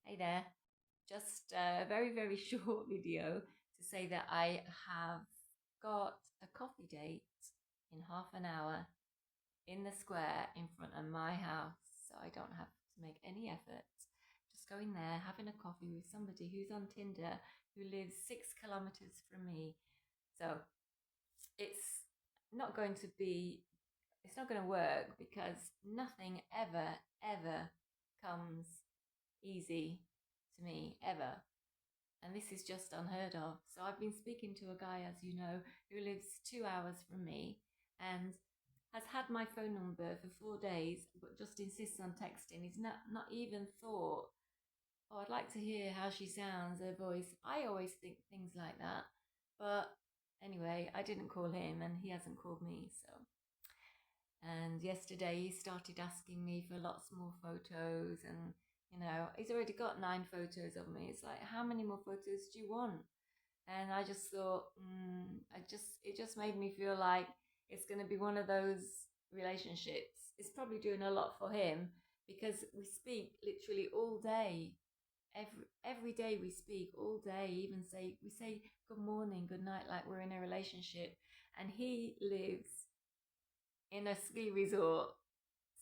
Hey there. Just a very, very short video to say that I have got a coffee date in half an hour in the square in front of my house. So I don't have to make any effort. Just going there, having a coffee with somebody who's on Tinder who lives 6 kilometers from me. So it's not going to be, it's not going to work because nothing ever comes easy to me ever. And this is just unheard of. So I've been speaking to a guy, as you know, who lives 2 hours from me and has had my phone number for 4 days, but just insists on texting. He's not even thought, oh, I'd like to hear how she sounds, her voice. I always think things like that. But anyway, I didn't call him and he hasn't called me. So, and yesterday he started asking me for lots more photos, and he's already got 9 photos of me. It's like, how many more photos do you want? And I just thought, it just made me feel like it's going to be one of those relationships. It's probably doing a lot for him because we speak literally all day. Every day we speak all day. Even we say good morning, good night, like we're in a relationship. And he lives in a ski resort,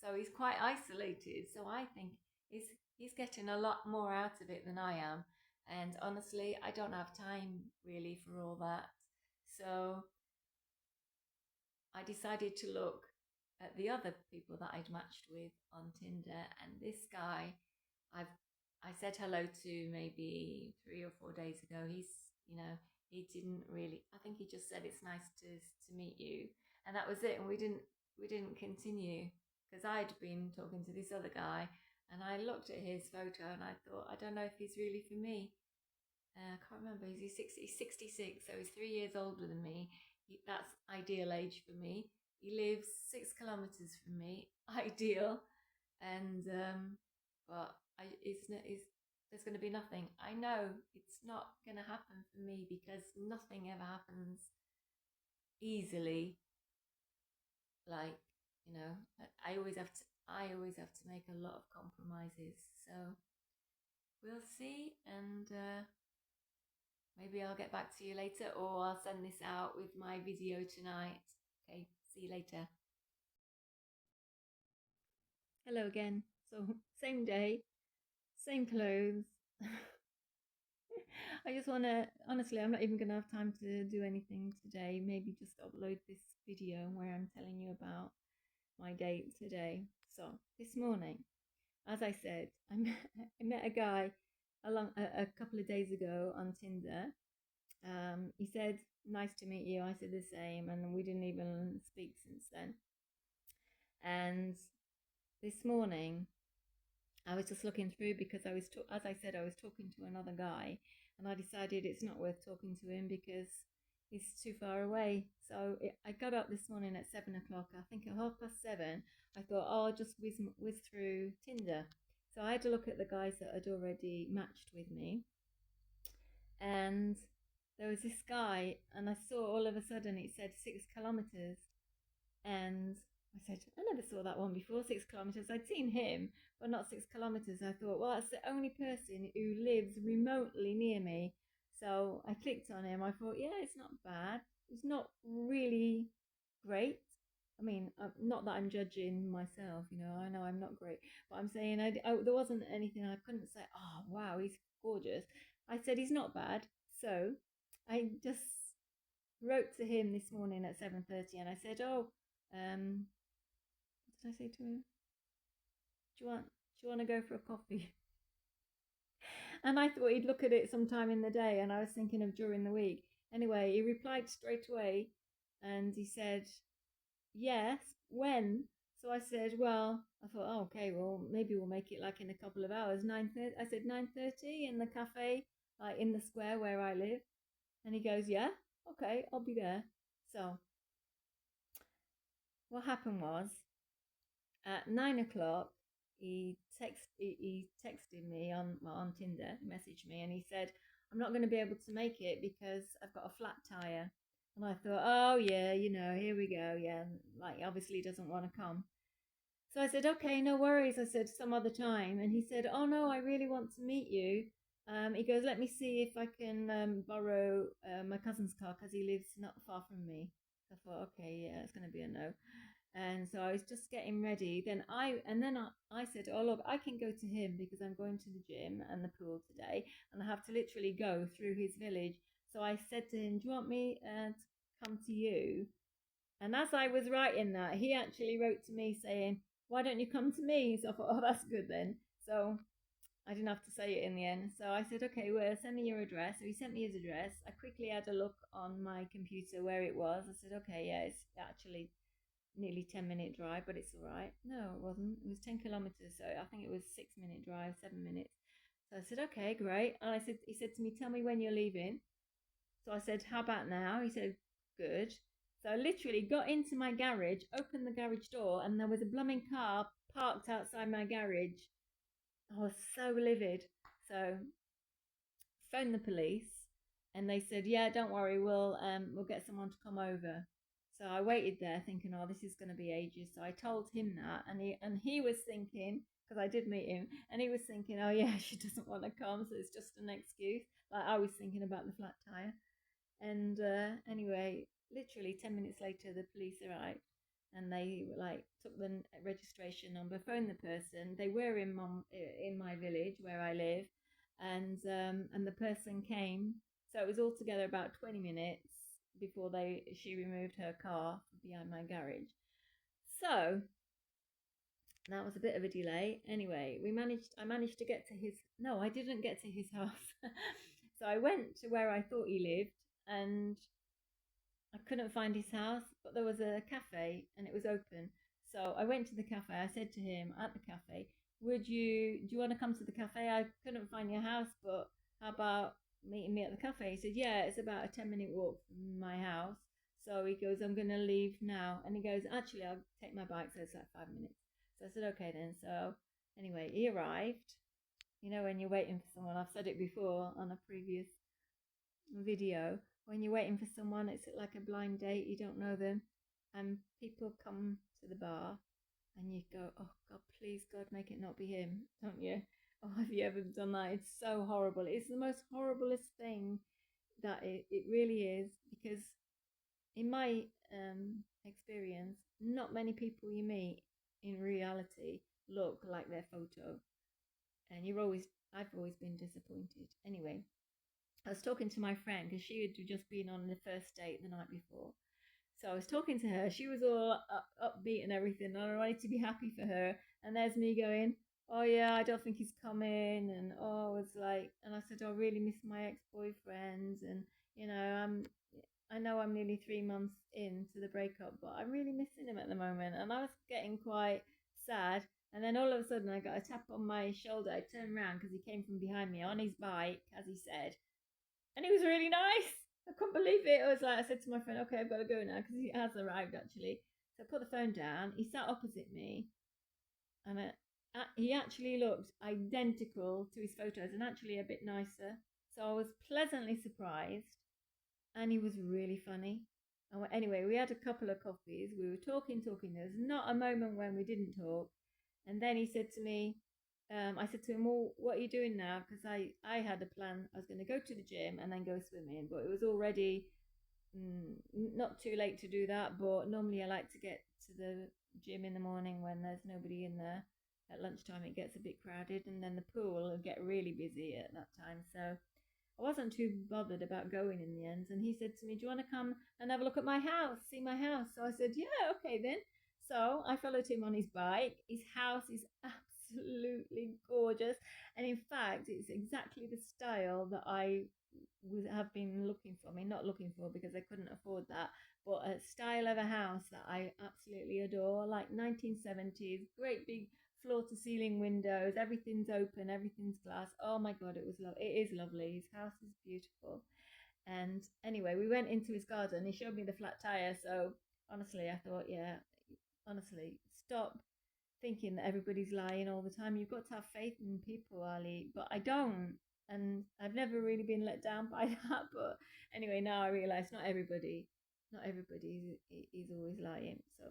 so he's quite isolated. So I think he's getting a lot more out of it than I am. And honestly, I don't have time really for all that. So I decided to look at the other people that I'd matched with on Tinder, and this guy, I've I said hello to maybe 3 or 4 days ago. He didn't really. I think he just said it's nice to meet you, and that was it. And we didn't continue because I'd been talking to this other guy, and I looked at his photo and I thought, I don't know if he's really for me. I can't remember. He's 66, so he's 3 years older than me. That's ideal age for me. He lives 6 kilometers from me. Ideal. And but there's going to be nothing. I know it's not going to happen for me because nothing ever happens easily. Like, you know, I always have to make a lot of compromises. So we'll see, and maybe I'll get back to you later, or I'll send this out with my video tonight. Okay, see you later. Hello again. So, same day, same clothes. I just want to, honestly, I'm not even going to have time to do anything today. Maybe just upload this video where I'm telling you about my date today. So, this morning, as I said, I met a guy a couple of days ago on Tinder. He said, "Nice to meet you." I said the same, and we didn't even speak since then. And this morning, I was just looking through because as I said, I was talking to another guy, and I decided it's not worth talking to him because he's too far away. So I got up this morning at 7 o'clock. I think at 7:30, I thought, oh, I'll just whiz through Tinder. So I had to look at the guys that had already matched with me, and there was this guy, and I saw all of a sudden it said 6 kilometers, and I said, I never saw that one before, 6 kilometers. I'd seen him, but not 6 kilometers. I thought, well, that's the only person who lives remotely near me. So I clicked on him. I thought, yeah, it's not bad. It's not really great. I mean, not that I'm judging myself, I know I'm not great, but I'm saying there wasn't anything I couldn't say, oh, wow, he's gorgeous. I said, he's not bad. So I just wrote to him this morning at 7:30, and I said, oh, what did I say to him? Do you want to go for a coffee? And I thought he'd look at it sometime in the day, and I was thinking of during the week. Anyway, he replied straight away, and he said, yes, when? So I said, well, I thought, oh, okay, well, maybe we'll make it like in a couple of hours. 9:30. I said 9:30 in the cafe, like in the square where I live. And he goes, yeah, okay, I'll be there. So what happened was, at 9 o'clock, he texted me on Tinder, messaged me, and he said, I'm not going to be able to make it because I've got a flat tire. And I thought, oh yeah, here we go. Yeah, like obviously he doesn't want to come. So I said, okay, no worries. I said, some other time. And he said, oh no, I really want to meet you. He goes, let me see if I can borrow my cousin's car because he lives not far from me. So I thought, okay, yeah, it's going to be a no. And so I was just getting ready. Then I said, oh look, I can go to him because I'm going to the gym and the pool today, and I have to literally go through his village. So I said to him, do you want me to come to you? And as I was writing that, he actually wrote to me saying, why don't you come to me? So I thought, oh, that's good then. So I didn't have to say it in the end. So I said, okay, well, send me your address. So he sent me his address. I quickly had a look on my computer where it was. I said, okay, yeah, it's actually nearly 10-minute drive, but it's all right. No, it wasn't. It was 10 kilometers. So I think it was 6-minute drive, 7 minutes. So I said, okay, great. And he said to me, tell me when you're leaving. So I said, how about now? He said, good. So I literally got into my garage, opened the garage door, and there was a blooming car parked outside my garage. I was so livid. So phoned the police, and they said, yeah, don't worry, we'll get someone to come over. So I waited there thinking, oh, this is going to be ages. So I told him that, and he was thinking, because I did meet him, and he was thinking, oh yeah, she doesn't want to come, so it's just an excuse. Like I was thinking about the flat tire. And anyway, literally 10 minutes later, the police arrived, and they like took the registration number, phoned the person. They were in my village where I live, and the person came. So it was altogether about 20 minutes before she removed her car behind my garage. So that was a bit of a delay. Anyway, I managed to get to his. No, I didn't get to his house. So I went to where I thought he lived, and I couldn't find his house, but there was a cafe and it was open. So I went to the cafe. I said to him at the cafe, do you want to come to the cafe? I couldn't find your house, but how about meeting me at the cafe? He said, yeah, it's about a 10-minute walk from my house. So he goes, I'm going to leave now. And he goes, actually, I'll take my bike. So it's like 5 minutes. So I said, okay then. So anyway, he arrived. You know, when you're waiting for someone, I've said it before on a previous video, when you're waiting for someone, it's like a blind date, you don't know them, and people come to the bar and you go, oh God, please God, make it not be him, don't you? Oh, have you ever done that? It's so horrible. It's the most horriblest thing, that it really is, because in my experience, not many people you meet in reality look like their photo, and I've always been disappointed. Anyway, I was talking to my friend because she had just been on the first date the night before. So I was talking to her. She was all upbeat and everything, and I wanted to be happy for her. And there's me going, oh yeah, I don't think he's coming. And oh, I was like, and I said, I really miss my ex-boyfriends. And, you know, I know I'm nearly 3 months into the breakup, but I'm really missing him at the moment. And I was getting quite sad. And then all of a sudden, I got a tap on my shoulder. I turned around because he came from behind me on his bike, as he said, and he was really nice. I couldn't believe it. I was like, I said to my friend, okay, I've got to go now because he has arrived actually. So I put the phone down. He sat opposite me, and he actually looked identical to his photos and actually a bit nicer. So I was pleasantly surprised, and he was really funny. And anyway, we had a couple of coffees. We were talking. There was not a moment when we didn't talk. And then he said to me, I said to him, well, what are you doing now? Because I had a plan. I was going to go to the gym and then go swimming, but it was already not too late to do that. But normally I like to get to the gym in the morning when there's nobody in there. At lunchtime it gets a bit crowded, and then the pool will get really busy at that time. So I wasn't too bothered about going in the end. And he said to me, do you want to come and have a look at my house, see my house? So I said, yeah, okay then. So I followed him on his bike. His house is absolutely gorgeous. And in fact, it's exactly the style that I have been looking for. I mean, not looking for because I couldn't afford that, but a style of a house that I absolutely adore, like 1970s, great big floor to ceiling windows, everything's open, everything's glass. Oh my God, it is lovely. His house is beautiful. And anyway, we went into his garden. He showed me the flat tire. So honestly, I thought, yeah, honestly, stop thinking that everybody's lying all the time. You've got to have faith in people, Ali. But I don't. And I've never really been let down by that. But anyway, now I realise not everybody is always lying. So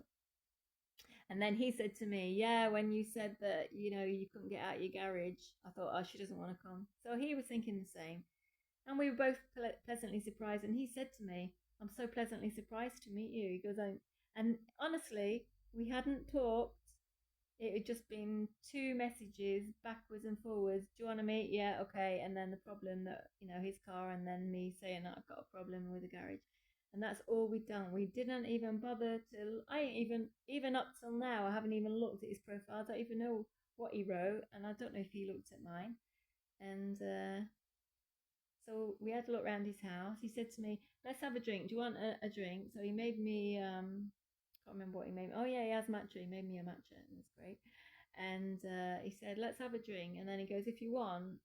And then he said to me, yeah, when you said that, you couldn't get out your garage, I thought, oh, she doesn't want to come. So he was thinking the same. And we were both pleasantly surprised. And he said to me, I'm so pleasantly surprised to meet you. He goes, and honestly, we hadn't talked. It had just been two messages backwards and forwards. Do you want to meet? Yeah, okay. And then the problem that, his car, and then me saying that I've got a problem with the garage. And that's all we'd done. We didn't even bother to, I ain't even up till now, I haven't even looked at his profile. I don't even know what he wrote. And I don't know if he looked at mine. And so we had to look around his house. He said to me, let's have a drink. Do you want a drink? So he made me, can't remember what he made me. Oh, yeah, he has matcha. He made me a matcha. And it was great. And he said, let's have a drink. And then he goes, if you want,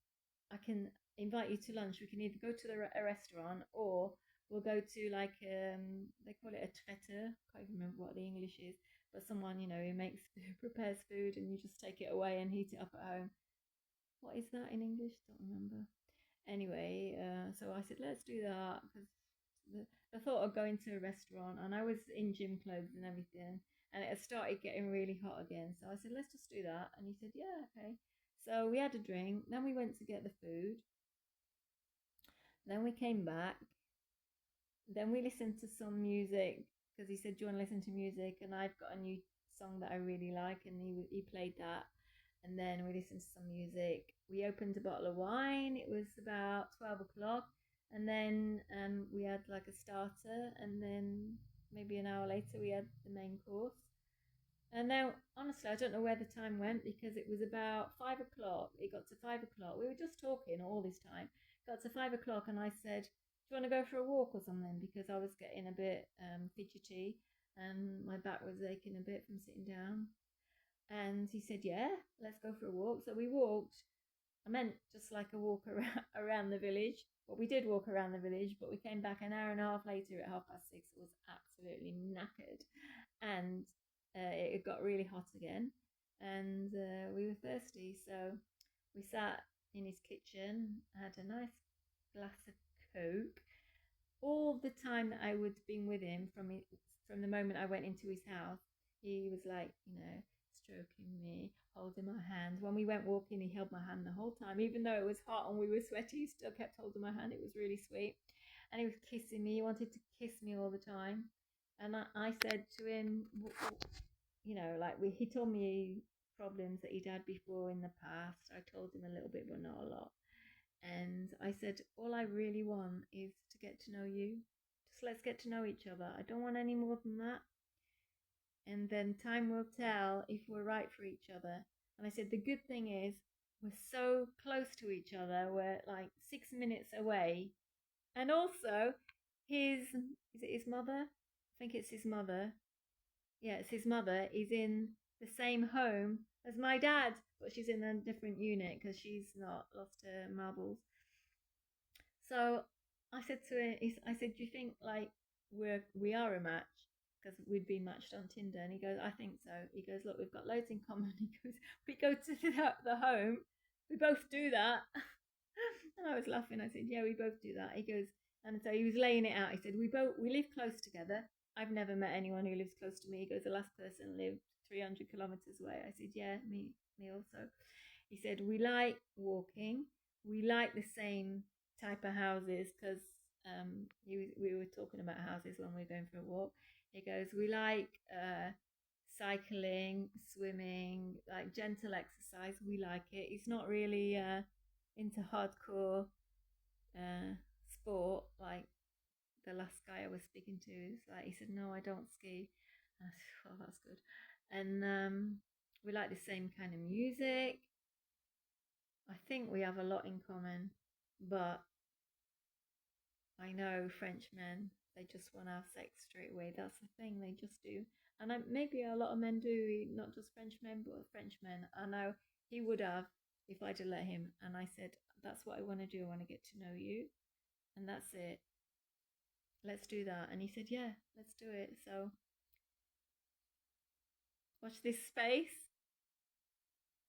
I can invite you to lunch. We can either go to a restaurant, or we'll go to like, they call it a traiteur. Can't even remember what the English is. But someone, who prepares food, and you just take it away and heat it up at home. What is that in English? Don't remember. Anyway, so I said, let's do that, because the thought of going to a restaurant, and I was in gym clothes and everything, and it had started getting really hot again. So I said, let's just do that. And he said, yeah, okay. So we had a drink, then we went to get the food, then we came back, then we listened to some music, because he said, do you want to listen to music? And I've got a new song that I really like, and he played that. And then we listened to some music. We opened a bottle of wine. It was about 12 o'clock. And then we had like a starter. And then maybe an hour later, we had the main course. And then, honestly, I don't know where the time went, because it was about 5 o'clock. It got to 5 o'clock. We were just talking all this time. It got to 5 o'clock, and I said, do you want to go for a walk or something? Because I was getting a bit fidgety, and my back was aching a bit from sitting down. And he said, yeah, let's go for a walk. So we walked. I meant just like a walk around the village. But we did walk around the village, but we came back an hour and a half later at 6:30. It was absolutely knackered. And it got really hot again. And we were thirsty. So we sat in his kitchen, had a nice glass of Coke. All the time that I would have been with him, from the moment I went into his house, he was like, stroking me, holding my hand. When we went walking, he held my hand the whole time. Even though it was hot and we were sweaty, he still kept holding my hand. It was really sweet. And he was kissing me. He wanted to kiss me all the time. And I said to him, he told me problems that he'd had before in the past. I told him a little bit, but not a lot. And I said, all I really want is to get to know you. Just let's get to know each other. I don't want any more than that. And then time will tell if we're right for each other. And I said, the good thing is we're so close to each other. We're like 6 minutes away. And also, is it his mother? I think it's his mother. Yeah, it's his mother. Is in the same home as my dad, but she's in a different unit because she's not lost her marbles. So I said to him, I said, do you think like we are a match? Because we'd been matched on Tinder. And he goes, I think so. He goes, look, we've got loads in common. He goes, we go to the home. We both do that. And I was laughing. I said, yeah, we both do that. He goes, and so he was laying it out. He said, we live close together. I've never met anyone who lives close to me. He goes, the last person lived 300 kilometers away. I said, yeah, me also. He said, we like walking. We like the same type of houses, because we were talking about houses when we were going for a walk. He goes, we like cycling, swimming, like gentle exercise. We like it. He's not really into hardcore sport like the last guy I was speaking to. It's like, he said, no, I don't ski. I said, oh, that's good. And we like the same kind of music. I think we have a lot in common, but I know Frenchmen, they just want to have sex straight away. That's the thing, they just do. And maybe a lot of men do, not just Frenchmen, but Frenchmen. I know he would have if I'd have let him. And I said, that's what I want to do. I want to get to know you. And that's it. Let's do that. And he said, yeah, let's do it. So watch this space.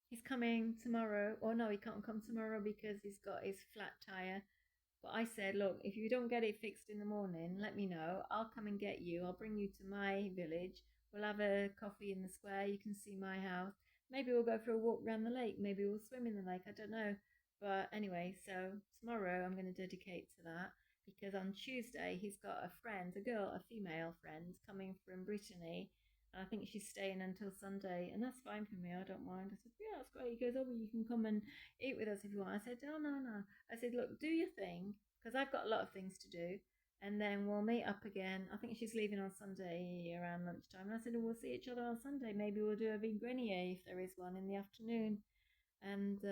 He's coming tomorrow. Or no, he can't come tomorrow because he's got his flat tire. But I said, look, if you don't get it fixed in the morning, let me know. I'll come and get you. I'll bring you to my village. we'll have a coffee in the square. You can see my house. Maybe we'll go for a walk around the lake. Maybe we'll swim in the lake. I don't know. But anyway, so tomorrow I'm going to dedicate to that, because on Tuesday he's got a friend, a girl, a female friend coming from Brittany. And I think she's staying until Sunday, and that's fine for me. I don't mind. I said, yeah, that's great. He goes, oh, well, you can come and eat with us if you want. I said, oh, no, no. I said, look, do your thing, because I've got a lot of things to do, and then we'll meet up again. I think she's leaving on Sunday around lunchtime. And I said, we'll see each other on Sunday. Maybe we'll do a big grenier if there is one in the afternoon. And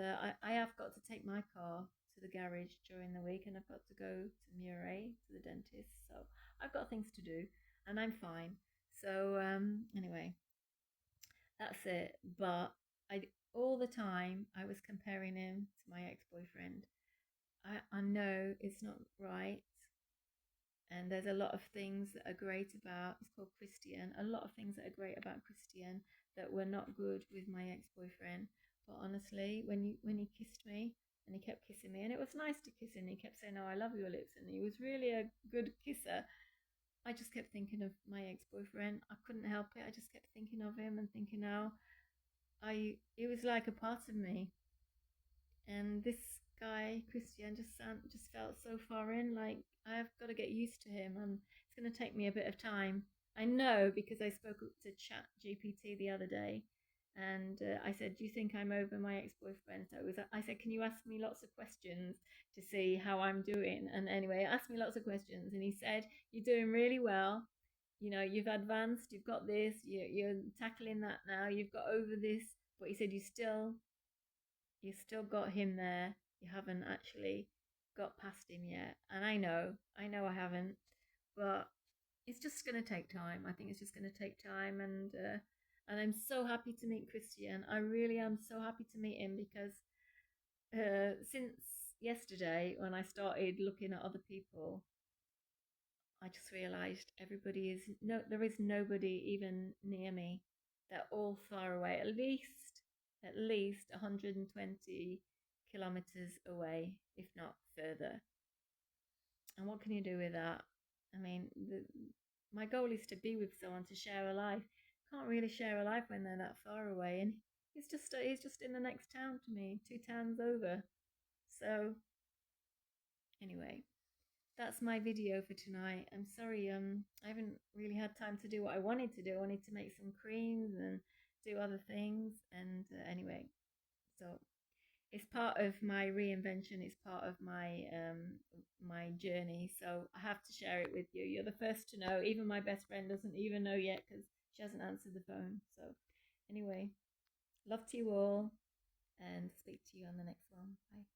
I have got to take my car to the garage during the week, and I've got to go to Murray, to the dentist. So I've got things to do, and I'm fine. So anyway, that's it. But all the time I was comparing him to my ex-boyfriend. I know it's not right, and there's a lot of things that are great about, it's called Christian, a lot of things that are great about Christian that were not good with my ex-boyfriend. But honestly, when he kissed me, and he kept kissing me, and it was nice to kiss him, he kept saying, oh, I love your lips, and he was really a good kisser. I just kept thinking of my ex-boyfriend. I couldn't help it. I just kept thinking of him and thinking how it was like a part of me. And this guy Christian just felt so foreign. Like, I've got to get used to him, and it's going to take me a bit of time. I know, because I spoke to Chat GPT the other day, and I said, do you think I'm over my ex-boyfriend? So I said, can you ask me lots of questions to see how I'm doing? And anyway, asked me lots of questions, and he said, you're doing really well. You know, you've advanced, you've got this, you're tackling that now, you've got over this. But he said, you still got him there. You haven't actually got past him yet. And I know I haven't, but it's just going to take time. I think it's just going to take time. And I'm so happy to meet Christian. I really am so happy to meet him, because since yesterday, when I started looking at other people, I just realized there is nobody even near me. They're all far away, at least 120 kilometers away, if not further. And what can you do with that? I mean, my goal is to be with someone, to share a life. Can't really share a life when they're that far away, and he's just in the next town to me, 2 towns over. So anyway, that's my video for tonight. I'm sorry, I haven't really had time to do what I wanted to do. I wanted to make some creams and do other things, and anyway, so it's part of my reinvention. It's part of my journey. So I have to share it with you. You're the first to know. Even my best friend doesn't even know yet, because she hasn't answered the phone. So anyway, love to you all, and speak to you on the next one. Bye.